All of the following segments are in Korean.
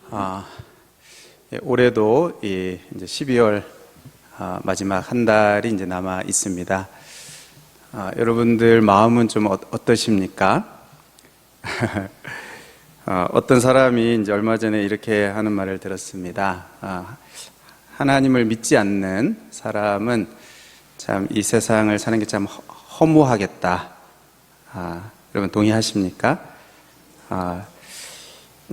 아, 올해도 이제 12월 마지막 한 달이 이제 남아 있습니다. 여러분들 마음은 좀 어떠십니까? 어떤 사람이 이제 얼마 전에 이렇게 하는 말을 들었습니다. 하나님을 믿지 않는 사람은 참 이 세상을 사는 게 참 허무하겠다. 여러분 동의하십니까?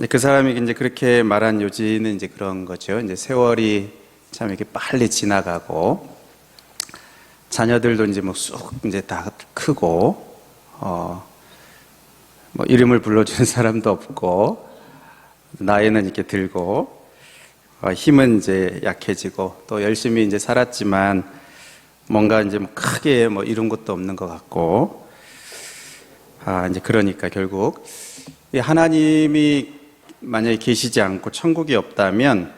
그 사람이 이제 그렇게 말한 요지는 이제 그런 거죠. 이제 세월이 참 이렇게 빨리 지나가고, 자녀들도 이제 뭐 쑥 이제 다 크고, 뭐 이름을 불러주는 사람도 없고, 나이는 이렇게 들고, 힘은 이제 약해지고, 또 열심히 이제 살았지만, 뭔가 이제 뭐 크게 뭐 이룬 것도 없는 것 같고, 이제 그러니까 결국, 하나님이 만약에 계시지 않고 천국이 없다면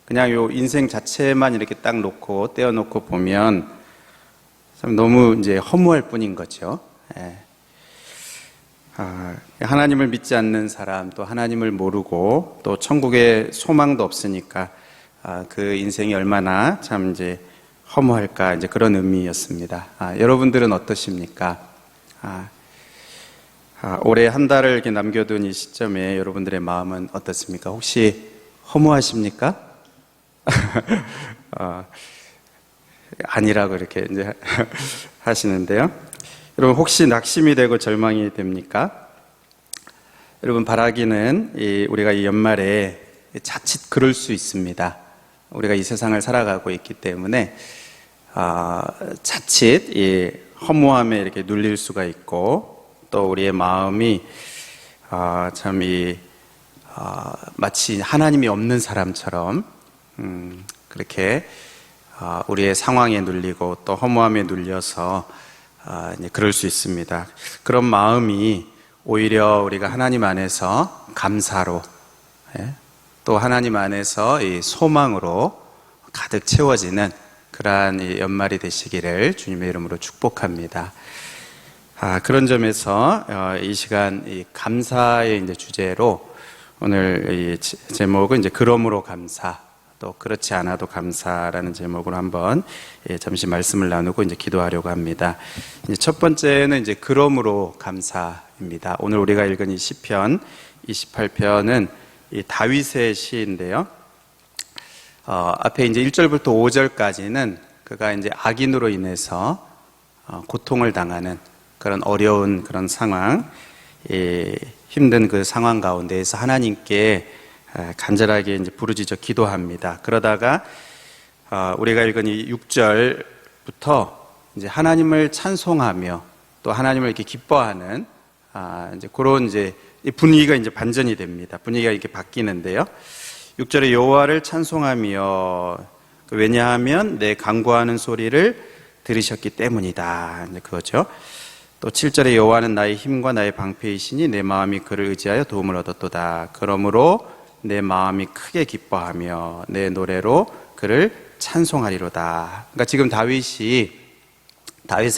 그냥 요 인생 자체만 이렇게 딱 놓고 떼어놓고 보면 참 너무 이제 허무할 뿐인 거죠. 하나님을 믿지 않는 사람, 또 하나님을 모르고 또 천국에 소망도 없으니까 그 인생이 얼마나 참 이제 허무할까, 이제 그런 의미였습니다. 여러분들은 어떠십니까? 올해 한 달을 이렇게 남겨둔 이 시점에 여러분들의 마음은 어떻습니까? 혹시 허무하십니까? 아니라고 이렇게 이제 하시는데요. 여러분 혹시 낙심이 되고 절망이 됩니까? 여러분 바라기는 우리가 이 연말에 자칫 그럴 수 있습니다. 우리가 이 세상을 살아가고 있기 때문에 자칫 이 허무함에 이렇게 눌릴 수가 있고, 또 우리의 마음이 참 마치 하나님이 없는 사람처럼 그렇게 우리의 상황에 눌리고 또 허무함에 눌려서 이제 그럴 수 있습니다. 그런 마음이 오히려 우리가 하나님 안에서 감사로, 또 하나님 안에서 이 소망으로 가득 채워지는 그러한 연말이 되시기를 주님의 이름으로 축복합니다. 그런 점에서 이 시간 이 감사의 이제 주제로 오늘 이 제목은 이제 그러므로 감사, 또 그렇지 않아도 감사라는 제목으로 한번 잠시 말씀을 나누고 이제 기도하려고 합니다. 이제 첫 번째는 이제 그러므로 감사입니다. 오늘 우리가 읽은 이 시편 28편은 이 다윗의 시인데요. 앞에 이제 1절부터 5절까지는 그가 이제 악인으로 인해서 고통을 당하는 그런 어려운 그런 상황, 힘든 그 상황 가운데에서 하나님께 간절하게 이제 부르짖어 기도합니다. 그러다가 우리가 읽은 이 6절부터 이제 하나님을 찬송하며 또 하나님을 이렇게 기뻐하는 이제 그런 이제 분위기가 이제 반전이 됩니다. 분위기가 이렇게 바뀌는데요. 6절에 여호와를 찬송하며, 왜냐하면 내 간구하는 소리를 들으셨기 때문이다. 이제 그거죠. 또 7절에 여호와는 나의 힘과 나의 방패이시니 내 마음이 그를 의지하여 도움을 얻었도다. 그러므로 내 마음이 크게 기뻐하며 내 노래로 그를 찬송하리로다. 그러니까 지금 다윗의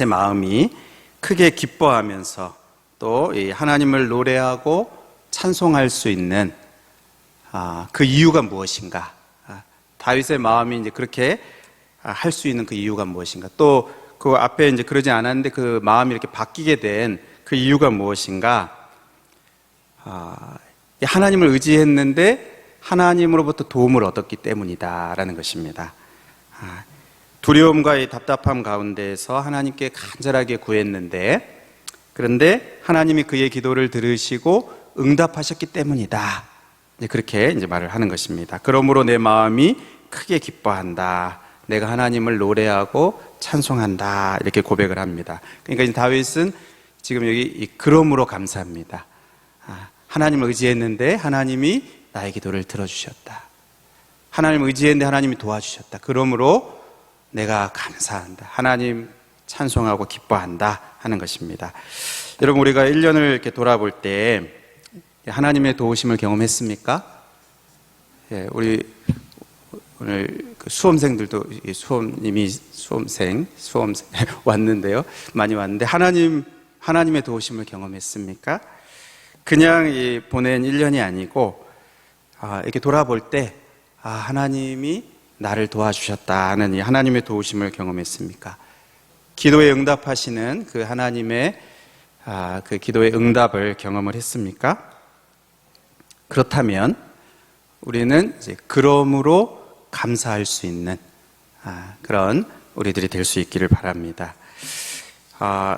마음이 크게 기뻐하면서 또 이 하나님을 노래하고 찬송할 수 있는 그 이유가 무엇인가? 다윗의 마음이 이제 그렇게 할 수 있는 그 이유가 무엇인가? 또 그 앞에 이제 그러지 않았는데 그 마음이 이렇게 바뀌게 된 그 이유가 무엇인가? 하나님을 의지했는데 하나님으로부터 도움을 얻었기 때문이다라는 것입니다. 두려움과 이 답답함 가운데에서 하나님께 간절하게 구했는데, 그런데 하나님이 그의 기도를 들으시고 응답하셨기 때문이다. 그렇게 이제 말을 하는 것입니다. 그러므로 내 마음이 크게 기뻐한다. 내가 하나님을 노래하고 찬송한다. 이렇게 고백을 합니다. 그러니까 이제 다윗은 지금 여기 그러므로 감사합니다. 하나님을 의지했는데 하나님이 나의 기도를 들어주셨다. 하나님을 의지했는데 하나님이 도와주셨다. 그러므로 내가 감사한다. 하나님 찬송하고 기뻐한다 하는 것입니다. 여러분 우리가 1년을 이렇게 돌아볼 때 하나님의 도우심을 경험했습니까? 우리 오늘 그 수험생들도 수험생 왔는데요. 많이 왔는데 하나님의 도우심을 경험했습니까? 그냥 보낸 1년이 아니고 이렇게 돌아볼 때 하나님이 나를 도와주셨다는 이 하나님의 도우심을 경험했습니까? 기도에 응답하시는 그 하나님의 그 기도의 응답을 경험을 했습니까? 그렇다면 우리는 이제 그러므로 감사할 수 있는 그런 우리들이 될 수 있기를 바랍니다.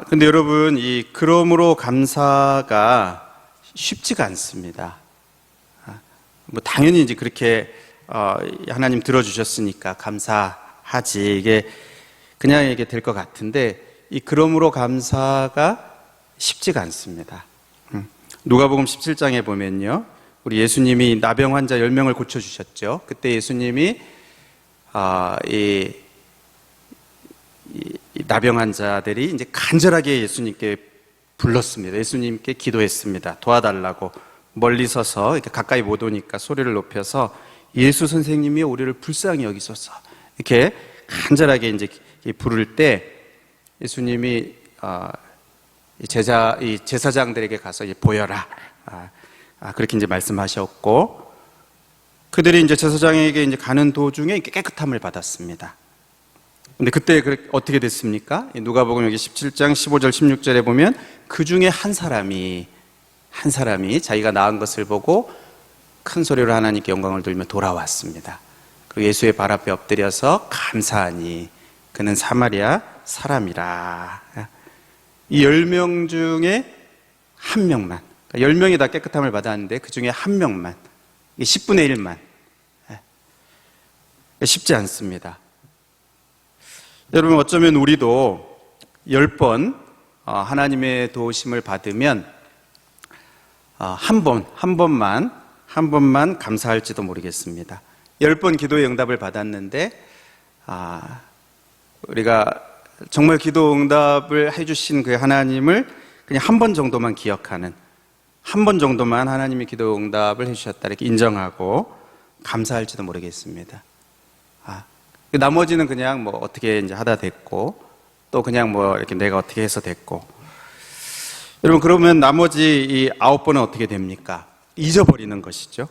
근데 여러분, 이 그러므로 감사가 쉽지가 않습니다. 뭐 당연히 이제 그렇게 하나님 들어주셨으니까 감사하지, 이게 그냥 이게 될 것 같은데, 이 그러므로 감사가 쉽지가 않습니다. 누가복음 17장에 보면요, 우리 예수님이 나병 환자 10명을 고쳐주셨죠. 그때 예수님이 이 나병 환자들이 이제 간절하게 예수님께 불렀습니다. 예수님께 기도했습니다. 도와달라고. 멀리 서서 이렇게 가까이 못 오니까 소리를 높여서 예수 선생님이 우리를 불쌍히 여기소서, 이렇게 간절하게 이제 부를 때 예수님이 이 제사장들에게 가서 보여라, 그렇게 이제 말씀하셨고, 그들이 이제 제사장에게 이제 가는 도중에 깨끗함을 받았습니다. 근데 그때 어떻게 됐습니까? 누가복음 여기 17장 15절 16절에 보면 그 중에 한 사람이 자기가 나은 것을 보고 큰 소리로 하나님께 영광을 돌리며 돌아왔습니다. 그리고 예수의 발 앞에 엎드려서 감사하니 그는 사마리아 사람이라. 이 10명 중에 한 명만, 10명이 다 깨끗함을 받았는데 그 중에 한 명만, 10분의 1만. 쉽지 않습니다. 여러분, 어쩌면 우리도 10번 하나님의 도우심을 받으면 한 번만 감사할지도 모르겠습니다. 10번 기도의 응답을 받았는데 우리가 정말 기도 응답을 해주신 그 하나님을 그냥 한 번 정도만 기억하는, 한 번 정도만 하나님이 기도 응답을 해주셨다 이렇게 인정하고 감사할지도 모르겠습니다. 나머지는 그냥 뭐 어떻게 이제 하다 됐고, 또 그냥 뭐 이렇게 내가 어떻게 해서 됐고. 여러분, 그러면 나머지 이 9번은 어떻게 됩니까? 잊어버리는 것이죠.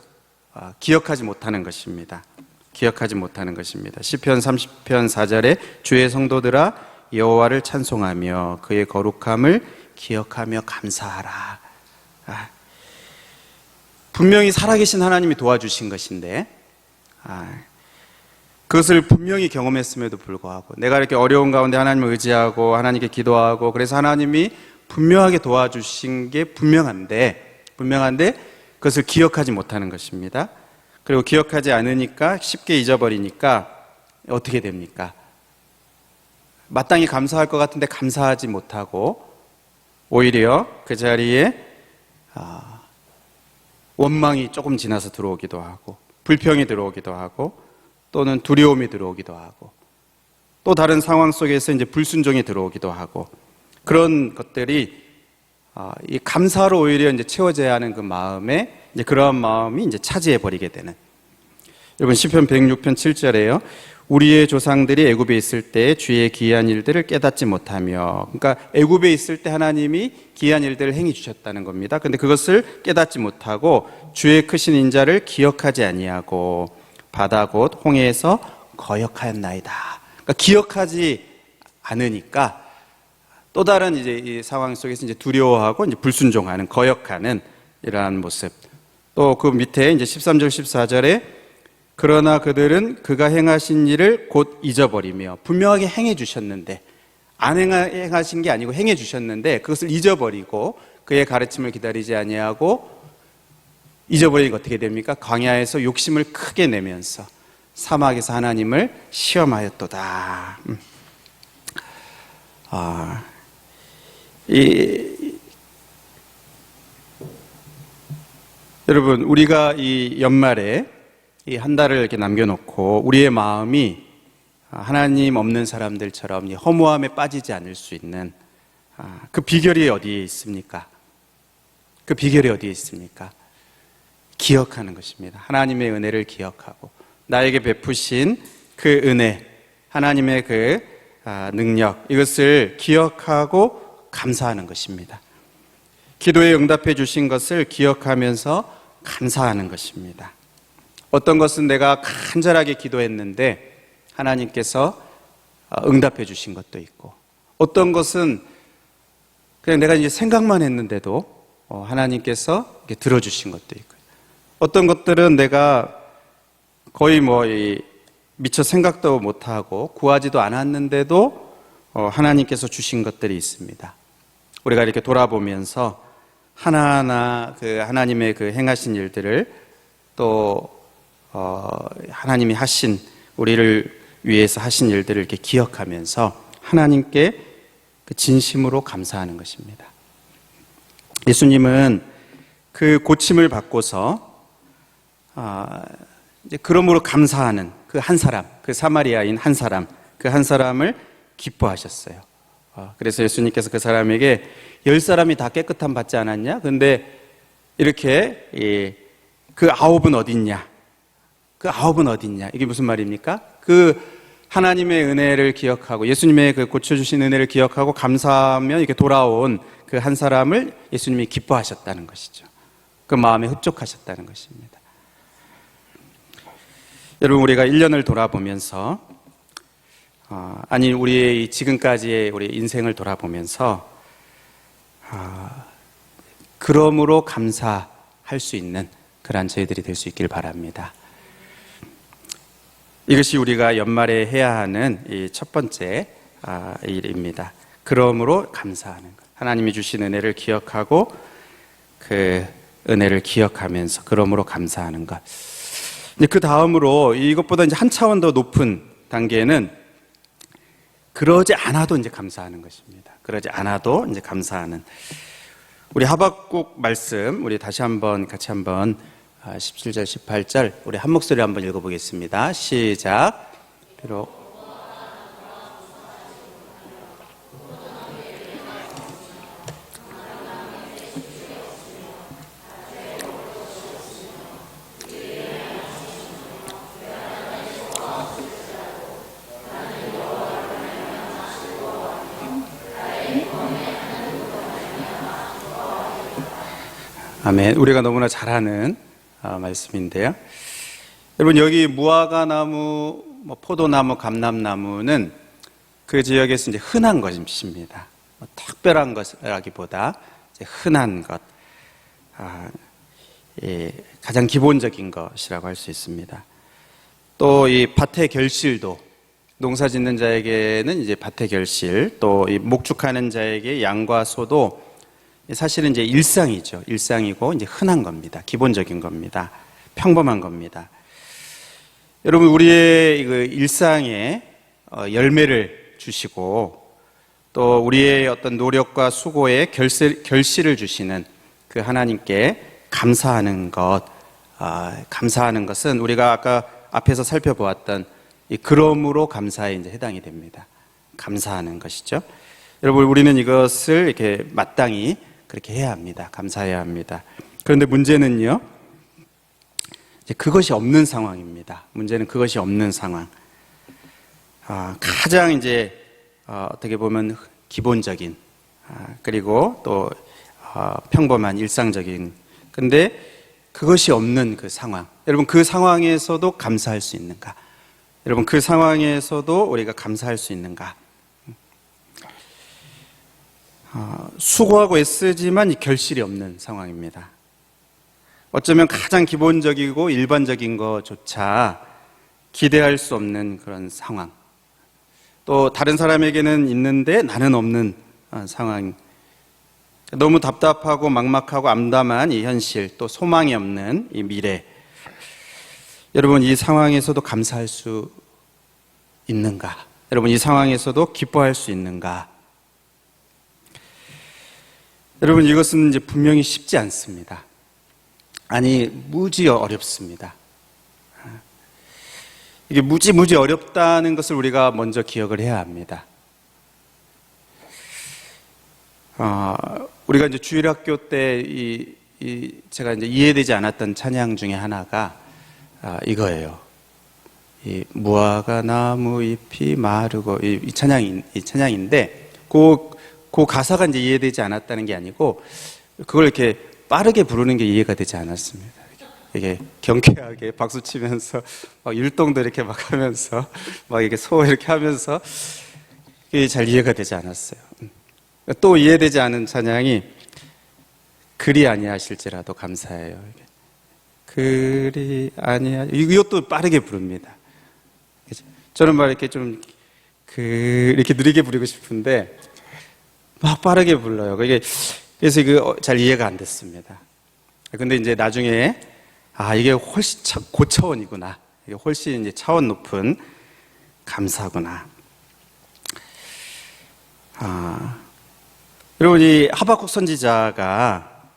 기억하지 못하는 것입니다. 기억하지 못하는 것입니다. 시편 30편 4절에 주의 성도들아 여호와를 찬송하며 그의 거룩함을 기억하며 감사하라. 분명히 살아계신 하나님이 도와주신 것인데 그것을 분명히 경험했음에도 불구하고, 내가 이렇게 어려운 가운데 하나님을 의지하고 하나님께 기도하고, 그래서 하나님이 분명하게 도와주신 게 분명한데 그것을 기억하지 못하는 것입니다. 그리고 기억하지 않으니까 쉽게 잊어버리니까 어떻게 됩니까? 마땅히 감사할 것 같은데 감사하지 못하고, 오히려 그 자리에 원망이 조금 지나서 들어오기도 하고, 불평이 들어오기도 하고, 또는 두려움이 들어오기도 하고, 또 다른 상황 속에서 이제 불순종이 들어오기도 하고, 그런 것들이 이 감사로 오히려 이제 채워져야 하는 그 마음에 이제 그러한 마음이 이제 차지해 버리게 되는. 여러분, 시편 106편 7절에요. 우리의 조상들이 애굽에 있을 때 주의 기이한 일들을 깨닫지 못하며, 그러니까 애굽에 있을 때 하나님이 기이한 일들을 행해 주셨다는 겁니다. 근데 그것을 깨닫지 못하고 주의 크신 인자를 기억하지 아니하고 바다 곧 홍해에서 거역하였나이다. 그러니까 기억하지 않으니까 또 다른 이제 이 상황 속에서 이제 두려워하고 이제 불순종하는, 거역하는 이러한 모습. 또 그 밑에 이제 13절 14절에 그러나 그들은 그가 행하신 일을 곧 잊어버리며, 분명하게 행해 주셨는데, 안 행하신 게 아니고 행해 주셨는데 그것을 잊어버리고 그의 가르침을 기다리지 아니하고, 잊어버리니까 어떻게 됩니까? 광야에서 욕심을 크게 내면서 사막에서 하나님을 시험하였도다. 여러분, 우리가 이 연말에 이 한 달을 이렇게 남겨놓고 우리의 마음이 하나님 없는 사람들처럼 허무함에 빠지지 않을 수 있는 그 비결이 어디에 있습니까? 그 비결이 어디에 있습니까? 기억하는 것입니다. 하나님의 은혜를 기억하고, 나에게 베푸신 그 은혜, 하나님의 그 능력, 이것을 기억하고 감사하는 것입니다. 기도에 응답해 주신 것을 기억하면서 감사하는 것입니다. 어떤 것은 내가 간절하게 기도했는데 하나님께서 응답해 주신 것도 있고, 어떤 것은 그냥 내가 이제 생각만 했는데도 하나님께서 이렇게 들어주신 것도 있고, 어떤 것들은 내가 거의 미처 생각도 못하고 구하지도 않았는데도 하나님께서 주신 것들이 있습니다. 우리가 이렇게 돌아보면서 하나하나 그 하나님의 그 행하신 일들을, 또 하나님이 하신, 우리를 위해서 하신 일들을 이렇게 기억하면서 하나님께 그 진심으로 감사하는 것입니다. 예수님은 그 고침을 받고서 이제 그러므로 감사하는 그 한 사람, 그 사마리아인 한 사람, 그 한 사람을 기뻐하셨어요. 그래서 예수님께서 그 사람에게 10사람이 다 깨끗함 받지 않았냐? 근데 이렇게 그 9은 어딨냐? 그 9은 어딨냐? 이게 무슨 말입니까? 그 하나님의 은혜를 기억하고 예수님의 그 고쳐주신 은혜를 기억하고 감사하며 이렇게 돌아온 그 한 사람을 예수님이 기뻐하셨다는 것이죠. 그 마음에 흡족하셨다는 것입니다. 여러분, 우리가 1년을 돌아보면서 우리의 지금까지의 우리 인생을 돌아보면서 그러므로 감사할 수 있는 그러한 저희들이 될 수 있길 바랍니다. 이것이 우리가 연말에 해야 하는 이 첫 번째 일입니다. 그러므로 감사하는 것. 하나님이 주신 은혜를 기억하고 그 은혜를 기억하면서 그러므로 감사하는 것. 그 다음으로 이것보다 이제 한 차원 더 높은 단계는 그러지 않아도 이제 감사하는 것입니다. 그러지 않아도 이제 감사하는. 우리 하박국 말씀, 우리 다시 한번 같이 한번 17절, 18절 우리 한 목소리 한번 읽어보겠습니다. 시작. 비록 아멘. 우리가 너무나 잘 아는 말씀인데요. 여러분, 여기 무화과나무, 포도나무, 감람나무는 그 지역에서 이제 흔한 것입니다. 특별한 것이라기보다 이제 흔한 것, 가장 기본적인 것이라고 할 수 있습니다. 또 이 밭의 결실도, 농사 짓는 자에게는 이제 밭의 결실, 또 이 목축하는 자에게 양과 소도 사실은 이제 일상이죠. 일상이고 이제 흔한 겁니다. 기본적인 겁니다. 평범한 겁니다. 여러분, 우리의 그 일상에 열매를 주시고 또 우리의 어떤 노력과 수고에 결실을 주시는 그 하나님께 감사하는 것, 감사하는 것은 우리가 아까 앞에서 살펴보았던 이 그러므로 감사에 이제 해당이 됩니다. 감사하는 것이죠. 여러분, 우리는 이것을 이렇게 마땅히 그렇게 해야 합니다. 감사해야 합니다. 그런데 문제는요, 이제 그것이 없는 상황입니다. 문제는 그것이 없는 상황. 가장 이제 어떻게 보면 기본적인 그리고 또 평범한 일상적인, 근데 그것이 없는 그 상황. 여러분, 그 상황에서도 감사할 수 있는가? 여러분, 그 상황에서도 우리가 감사할 수 있는가? 수고하고 애쓰지만 이 결실이 없는 상황입니다. 어쩌면 가장 기본적이고 일반적인 것조차 기대할 수 없는 그런 상황. 또 다른 사람에게는 있는데 나는 없는 상황. 너무 답답하고 막막하고 암담한 이 현실, 또 소망이 없는 이 미래. 여러분, 이 상황에서도 감사할 수 있는가? 여러분, 이 상황에서도 기뻐할 수 있는가? 여러분, 이것은 이제 분명히 쉽지 않습니다. 아니, 무지 어렵습니다. 이게 무지 어렵다는 것을 우리가 먼저 기억을 해야 합니다. 우리가 이제 주일학교 때 제가 이제 이해되지 않았던 찬양 중에 하나가 이거예요. 이 무화과 나무 잎이 마르고 이 찬양인데 그 가사가 이제 이해되지 않았다는 게 아니고 그걸 이렇게 빠르게 부르는 게 이해가 되지 않았습니다. 이게 경쾌하게 박수 치면서 막 율동도 이렇게 막 하면서 막 이렇게 소 이렇게 하면서 이게 잘 이해가 되지 않았어요. 또 이해되지 않은 찬양이 그리 아니하실지라도 감사해요. 그리 아니하 이것도 빠르게 부릅니다. 저는 막 이렇게 좀 이렇게 느리게 부르고 싶은데 막 빠르게 불러요. 그래서 이거 잘 이해가 안 됐습니다. 근데 이제 나중에 이게 훨씬 고차원이구나. 이게 훨씬 이제 차원 높은 감사구나. 여러분, 이 하박국 선지자가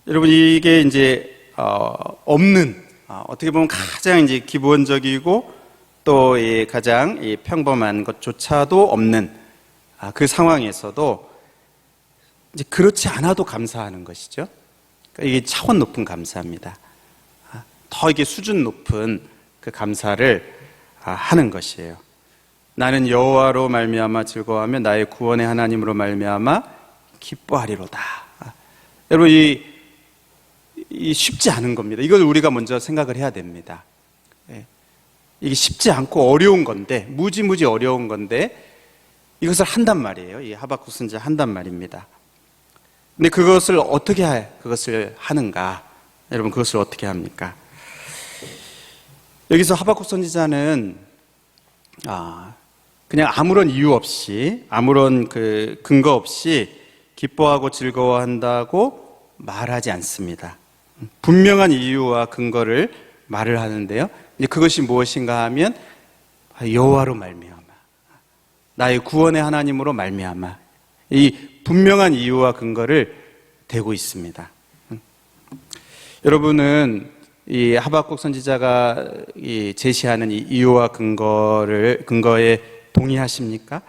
여러분 이게 이제 없는 어떻게 보면 가장 이제 기본적이고 또 이 가장 이 평범한 것조차도 없는 그 상황에서도 이제 그렇지 않아도 감사하는 것이죠. 그러니까 이게 차원 높은 감사입니다. 더 이게 수준 높은 그 감사를 하는 것이에요. 나는 여호와로 말미암아 즐거워하며 나의 구원의 하나님으로 말미암아 기뻐하리로다. 여러분 이 쉽지 않은 겁니다. 이걸 우리가 먼저 생각을 해야 됩니다. 이게 쉽지 않고 어려운 건데 무지무지 어려운 건데 이것을 한단 말이에요. 이 하박국 선지자 한단 말입니다. 근데 그것을 어떻게 그것을 하는가? 여러분 그것을 어떻게 합니까? 여기서 하박국 선지자는 그냥 아무런 이유 없이 아무런 그 근거 없이 기뻐하고 즐거워한다고 말하지 않습니다. 분명한 이유와 근거를 말을 하는데요. 이제 그것이 무엇인가 하면 여호와로 말미암아 나의 구원의 하나님으로 말미암아 이 분명한 이유와 근거를 대고 있습니다. 여러분은 이 하박국 선지자가 제시하는 이 이유와 근거에 동의하십니까?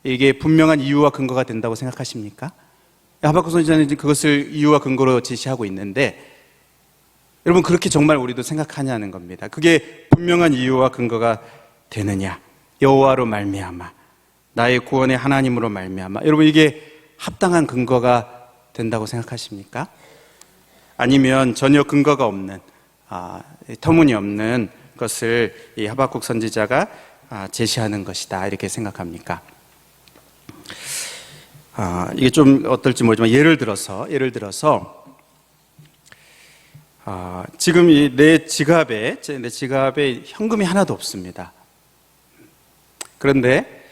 이게 분명한 이유와 근거가 된다고 생각하십니까? 하박국 선지자는 그것을 이유와 근거로 제시하고 있는데 여러분 그렇게 정말 우리도 생각하냐는 겁니다. 그게 분명한 이유와 근거가 되느냐? 여호와로 말미암아 나의 구원의 하나님으로 말미암아 여러분 이게 합당한 근거가 된다고 생각하십니까? 아니면 전혀 근거가 없는 터무니없는 것을 이 하박국 선지자가 제시하는 것이다 이렇게 생각합니까? 이게 좀 어떨지 모르지만 예를 들어서 지금 내 지갑에 현금이 하나도 없습니다. 그런데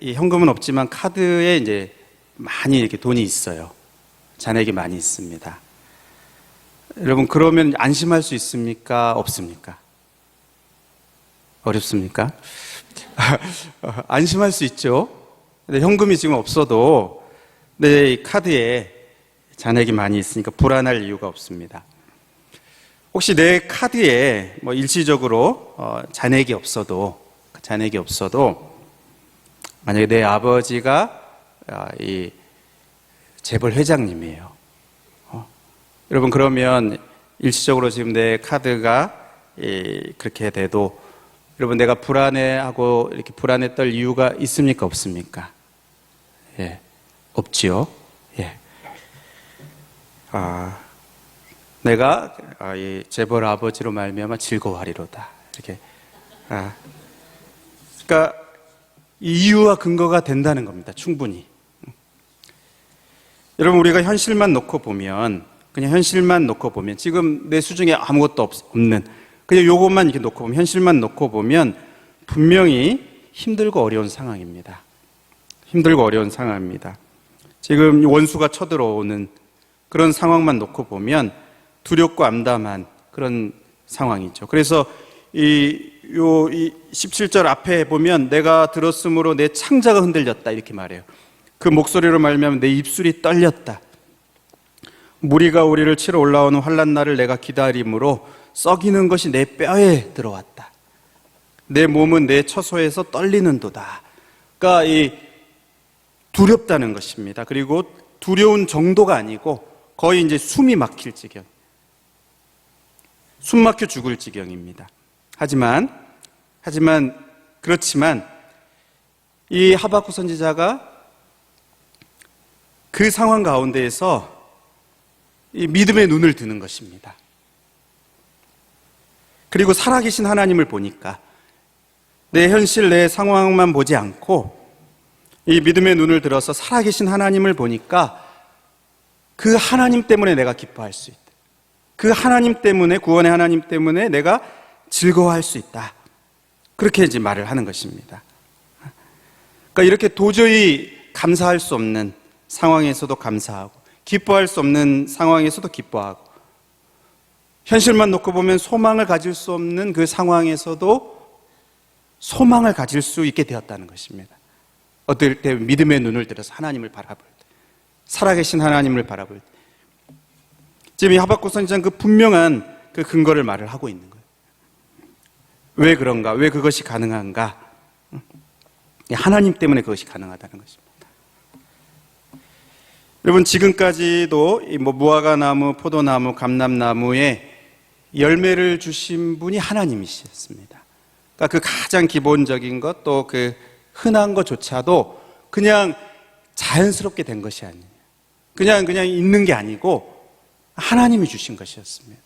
이 현금은 없지만 카드에 이제 많이 이렇게 돈이 있어요. 잔액이 많이 있습니다. 여러분 그러면 안심할 수 있습니까? 없습니까? 어렵습니까? 안심할 수 있죠. 근데 현금이 지금 없어도 내 카드에 잔액이 많이 있으니까 불안할 이유가 없습니다. 혹시 내 카드에 뭐 일시적으로 잔액이 없어도 만약에 내 아버지가 이 재벌 회장님이에요. 여러분 그러면 일시적으로 지금 내 카드가 그렇게 돼도 여러분 내가 불안해하고 이렇게 불안에 떨 이유가 있습니까? 없습니까? 예, 없지요. 예. 내가 이 재벌 아버지로 말미암아 즐거워하리로다. 이렇게. 그러니까 이유와 근거가 된다는 겁니다. 충분히. 여러분 우리가 현실만 놓고 보면 지금 내 수중에 아무것도 없는 그냥 요것만 이렇게 놓고 보면 현실만 놓고 보면 분명히 힘들고 어려운 상황입니다. 지금 원수가 쳐들어오는 그런 상황만 놓고 보면 두렵고 암담한 그런 상황이죠. 그래서 이 17절 앞에 보면 내가 들었으므로 내 창자가 흔들렸다 이렇게 말해요. 그 목소리로 말미암아 내 입술이 떨렸다. 무리가 우리를 치러 올라오는 환난 날을 내가 기다림으로 썩이는 것이 내 뼈에 들어왔다. 내 몸은 내 처소에서 떨리는도다. 그러니까 이 두렵다는 것입니다. 그리고 두려운 정도가 아니고 거의 이제 숨이 막힐 지경, 숨 막혀 죽을 지경입니다. 그렇지만 이 하박국 선지자가 그 상황 가운데에서 이 믿음의 눈을 드는 것입니다. 그리고 살아계신 하나님을 보니까 내 현실, 내 상황만 보지 않고 이 믿음의 눈을 들어서 살아계신 하나님을 보니까 그 하나님 때문에 내가 기뻐할 수 있다. 그 하나님 때문에, 구원의 하나님 때문에 내가 즐거워할 수 있다. 그렇게 이제 말을 하는 것입니다. 그러니까 이렇게 도저히 감사할 수 없는 상황에서도 감사하고, 기뻐할 수 없는 상황에서도 기뻐하고, 현실만 놓고 보면 소망을 가질 수 없는 그 상황에서도 소망을 가질 수 있게 되었다는 것입니다. 어떨 때 믿음의 눈을 들어서 하나님을 바라볼 때, 살아계신 하나님을 바라볼 때, 지금 이 하박국 선지자는 그 분명한 그 근거를 말을 하고 있는 거예요. 왜 그런가? 왜 그것이 가능한가? 하나님 때문에 그것이 가능하다는 것입니다. 여러분, 지금까지도 무화과 나무, 포도나무, 감람나무에 열매를 주신 분이 하나님이셨습니다. 그러니까 그 가장 기본적인 것, 또 그 흔한 것조차도 그냥 자연스럽게 된 것이 아니에요. 그냥 있는 게 아니고 하나님이 주신 것이었습니다.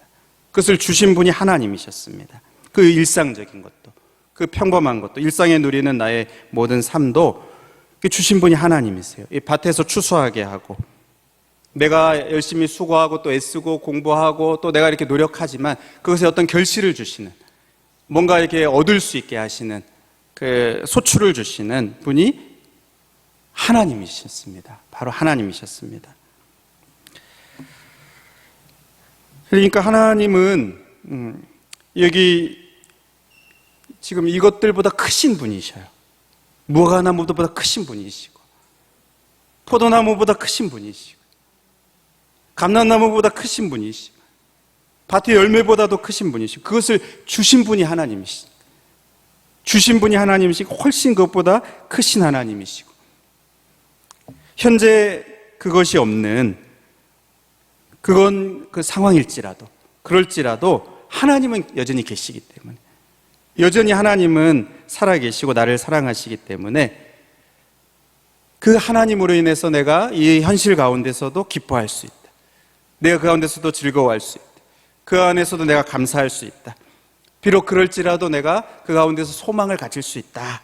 그것을 주신 분이 하나님이셨습니다. 그 일상적인 것도, 그 평범한 것도, 일상에 누리는 나의 모든 삶도 주신 분이 하나님이세요. 이 밭에서 추수하게 하고, 내가 열심히 수고하고 또 애쓰고 공부하고 또 내가 이렇게 노력하지만 그것에 어떤 결실을 주시는, 뭔가 이렇게 얻을 수 있게 하시는, 그 소출을 주시는 분이 하나님이셨습니다. 바로 하나님이셨습니다. 그러니까 하나님은 여기 지금 이것들보다 크신 분이셔요. 무화과나무보다 크신 분이시고, 포도나무보다 크신 분이시고, 감람나무보다 크신 분이시고, 밭의 열매보다도 크신 분이시고, 그것을 주신 분이 하나님이시고, 주신 분이 하나님이시고, 훨씬 그것보다 크신 하나님이시고, 현재 그것이 없는, 그건 그 상황일지라도, 그럴지라도 하나님은 여전히 계시기 때문에, 여전히 하나님은 살아계시고 나를 사랑하시기 때문에 그 하나님으로 인해서 내가 이 현실 가운데서도 기뻐할 수 있다. 내가 그 가운데서도 즐거워할 수 있다. 그 안에서도 내가 감사할 수 있다. 비록 그럴지라도 내가 그 가운데서 소망을 가질 수 있다.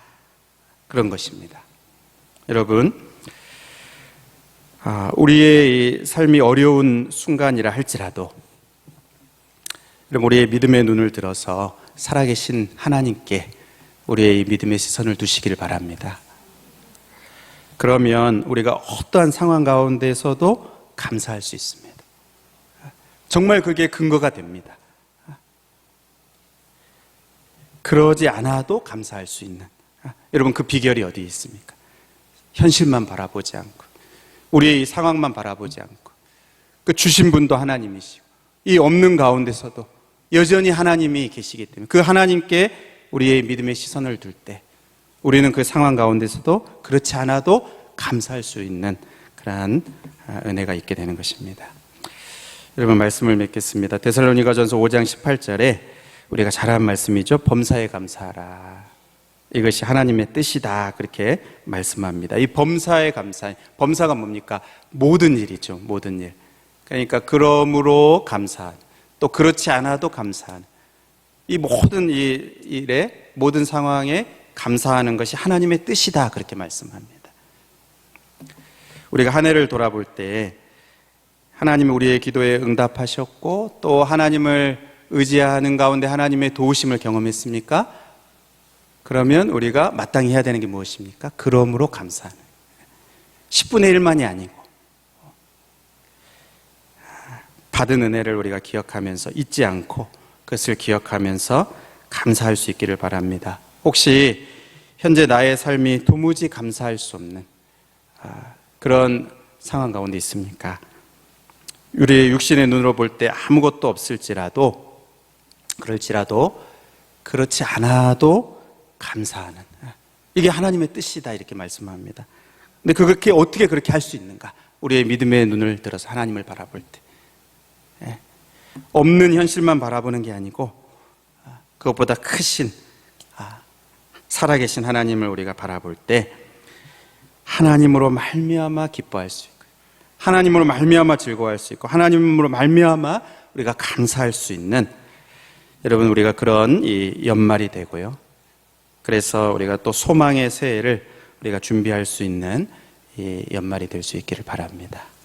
그런 것입니다. 여러분, 우리의 이 삶이 어려운 순간이라 할지라도 우리의 믿음의 눈을 들어서 살아계신 하나님께 우리의 이 믿음의 시선을 두시기를 바랍니다. 그러면 우리가 어떠한 상황 가운데서도 감사할 수 있습니다. 정말 그게 근거가 됩니다. 그러지 않아도 감사할 수 있는, 여러분, 그 비결이 어디에 있습니까? 현실만 바라보지 않고, 우리의 이 상황만 바라보지 않고, 그 주신 분도 하나님이시고, 이 없는 가운데서도 여전히 하나님이 계시기 때문에 그 하나님께 우리의 믿음의 시선을 둘 때 우리는 그 상황 가운데서도 그렇지 않아도 감사할 수 있는 그러한 은혜가 있게 되는 것입니다. 여러분, 말씀을 맺겠습니다. 데살로니가전서 5장 18절에 우리가 잘 아는 말씀이죠. 범사에 감사하라. 이것이 하나님의 뜻이다. 그렇게 말씀합니다. 이 범사에 감사, 범사가 뭡니까? 모든 일이죠. 모든 일. 그러니까 그러므로 감사한, 또 그렇지 않아도 감사한, 이 모든 일에, 모든 상황에 감사하는 것이 하나님의 뜻이다. 그렇게 말씀합니다. 우리가 한 해를 돌아볼 때 하나님이 우리의 기도에 응답하셨고 또 하나님을 의지하는 가운데 하나님의 도우심을 경험했습니까? 그러면 우리가 마땅히 해야 되는 게 무엇입니까? 그러므로 감사하는, 10분의 1만이 아니고 받은 은혜를 우리가 기억하면서, 잊지 않고 그것을 기억하면서 감사할 수 있기를 바랍니다. 혹시 현재 나의 삶이 도무지 감사할 수 없는 그런 상황 가운데 있습니까? 우리의 육신의 눈으로 볼 때 아무것도 없을지라도, 그럴지라도 그렇지 않아도 감사하는, 이게 하나님의 뜻이다. 이렇게 말씀합니다. 근데 그렇게 어떻게 그렇게 할 수 있는가? 우리의 믿음의 눈을 들어서 하나님을 바라볼 때, 없는 현실만 바라보는 게 아니고 그것보다 크신 살아계신 하나님을 우리가 바라볼 때 하나님으로 말미암아 기뻐할 수 있고, 하나님으로 말미암아 즐거워할 수 있고 하나님으로 말미암아 우리가 감사할 수 있는, 여러분, 우리가 그런 이 연말이 되고요. 그래서 우리가 또 소망의 새해를 우리가 준비할 수 있는 이 연말이 될 수 있기를 바랍니다.